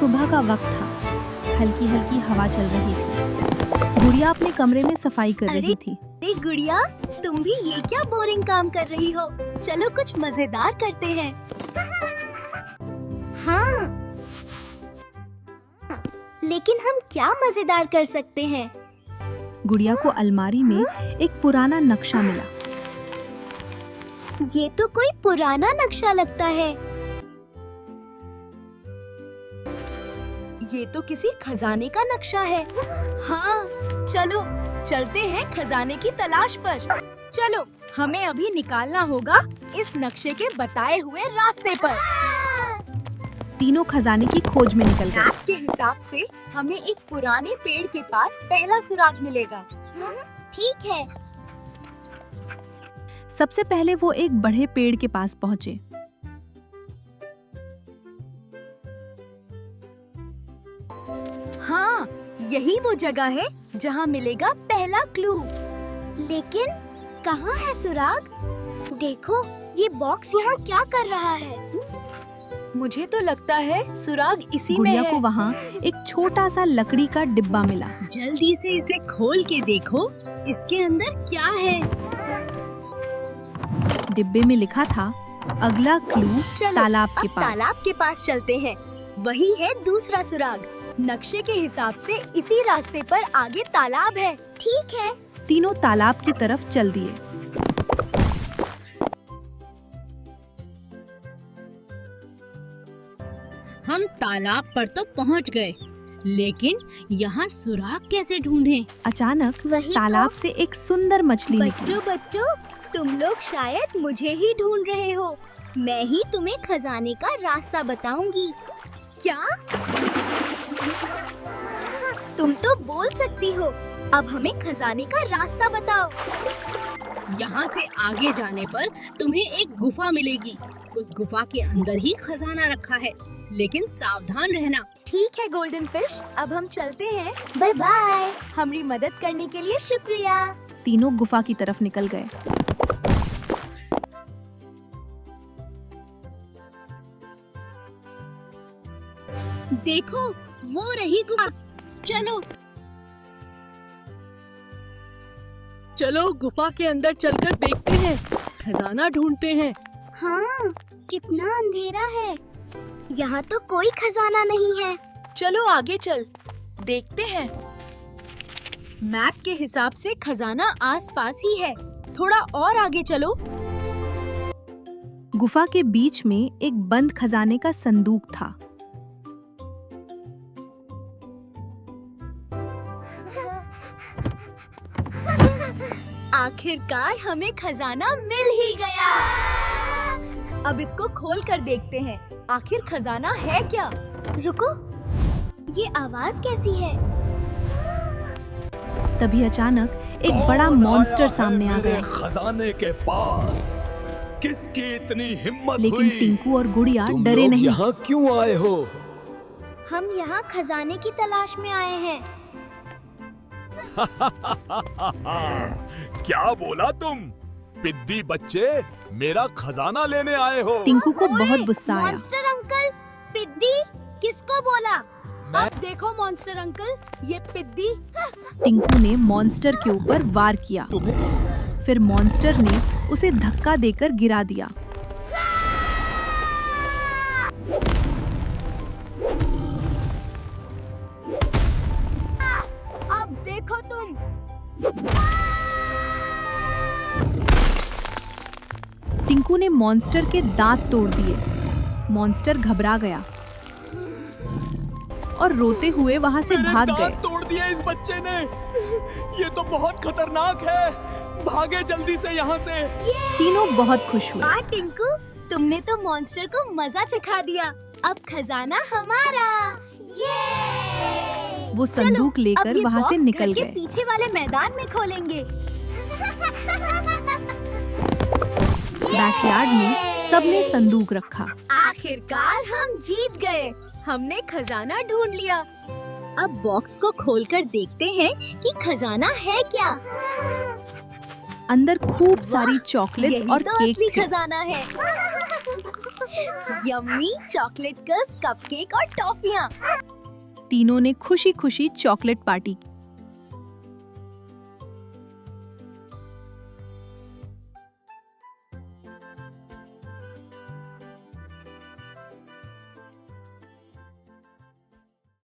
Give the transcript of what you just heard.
सुबह का वक्त था। हल्की हल्की हवा चल रही थी। गुड़िया अपने कमरे में सफाई कर रही थी। अरे गुड़िया, तुम भी ये क्या बोरिंग काम कर रही हो? चलो कुछ मजेदार करते हैं। हाँ, लेकिन हम क्या मजेदार कर सकते हैं? गुड़िया को अलमारी में एक पुराना नक्शा मिला। ये तो कोई पुराना नक्शा लगता है। ये तो किसी खजाने का नक्शा है। हाँ, चलो चलते हैं खजाने की तलाश पर। चलो, हमें अभी निकालना होगा इस नक्शे के बताए हुए रास्ते पर। तीनों खजाने की खोज में निकल गए। मैप के हिसाब से हमें एक पुराने पेड़ के पास पहला सुराग मिलेगा। ठीक है। सबसे पहले वो एक बड़े पेड़ के पास पहुँचे। हाँ, यही वो जगह है जहाँ मिलेगा पहला क्लू। लेकिन कहाँ है सुराग? देखो, ये बॉक्स यहाँ क्या कर रहा है? मुझे तो लगता है सुराग इसी में गुड़िया है। को वहाँ एक छोटा सा लकड़ी का डिब्बा मिला। जल्दी से इसे खोल के देखो, इसके अंदर क्या है? डिब्बे में लिखा था, अगला क्लू चलो, तालाब के अब पास। तालाब के पास चलते हैं। वही है दूसरा सुराग। नक्शे के हिसाब से इसी रास्ते पर आगे तालाब है। ठीक है। तीनों तालाब की तरफ चल दिए। हम तालाब पर तो पहुंच गए, लेकिन यहाँ सुराग कैसे ढूंढें? अचानक वही तालाब से एक सुंदर मछली निकली। बच्चों, तुम लोग शायद मुझे ही ढूंढ रहे हो। मैं ही तुम्हें खजाने का रास्ता बताऊंगी। क्या? तुम तो बोल सकती हो। अब हमें खजाने का रास्ता बताओ। यहाँ से आगे जाने पर तुम्हें एक गुफा मिलेगी। उस गुफा के अंदर ही खजाना रखा है, लेकिन सावधान रहना। ठीक है गोल्डन फिश, अब हम चलते हैं। Bye bye. हमारी मदद करने के लिए शुक्रिया। तीनों गुफा की तरफ निकल गए। देखो, वो रही गुफा। चलो चलो, गुफा के अंदर चलकर देखते हैं, खजाना ढूंढते हैं। हाँ, कितना अंधेरा है। यहाँ तो कोई खजाना नहीं है। चलो आगे चल, देखते हैं। मैप के हिसाब से खजाना आसपास ही है। थोड़ा और आगे चलो। गुफा के बीच में एक बंद खजाने का संदूक था। आखिरकार हमें खजाना मिल ही गया। अब इसको खोल कर देखते हैं, आखिर खजाना है क्या? रुको, ये आवाज कैसी है? तभी अचानक एक बड़ा मॉन्स्टर सामने आ गया। खजाने के पास किसकी इतनी हिम्मत लेकिन हुई? टिंकू और गुड़िया तुम डरे लोग नहीं। यहाँ क्यों आए हो? हम यहाँ खजाने की तलाश में आए हैं। क्या बोला तुम? पिद्दी बच्चे, मेरा खजाना लेने आए हो? टिंकू को बहुत गुस्सा आया। मॉन्स्टर अंकल, पिद्दी किसको बोला? अब देखो मॉन्स्टर अंकल, ये पिद्दी। टिंकू ने मॉन्स्टर के ऊपर वार किया। फिर मॉन्स्टर ने उसे धक्का देकर गिरा दिया। अब देखो तुम। टिंकू ने मॉन्स्टर के दांत तोड़ दिए। मॉन्स्टर घबरा गया और रोते हुए वहां से मेरे भाग दांत गए। तोड़ दिए इस बच्चे ने। ये तो बहुत खतरनाक है। भागे जल्दी से यहाँ से। तीनों बहुत खुश हुए। वाह टिंकू, तुमने तो मॉन्स्टर को मजा चखा दिया। अब खजाना हमारा। ये! वो संदूक अब लेकर ये वहां से बॉक्स निकल घर के गए। पीछे वाले मैदान में खोलेंगे। बैकयार्ड में सबने संदूक रखा। आखिरकार हम जीत गए। हमने खजाना ढूंढ लिया। अब बॉक्स को खोलकर देखते हैं कि खजाना है क्या। अंदर खूब सारी चॉकलेट्स यही और तो केक असली थे। खजाना है। यम्मी चॉकलेट कर्स, कपकेक और टॉफियाँ। तीनों ने खुशी खुशी चॉकलेट पार्टी की।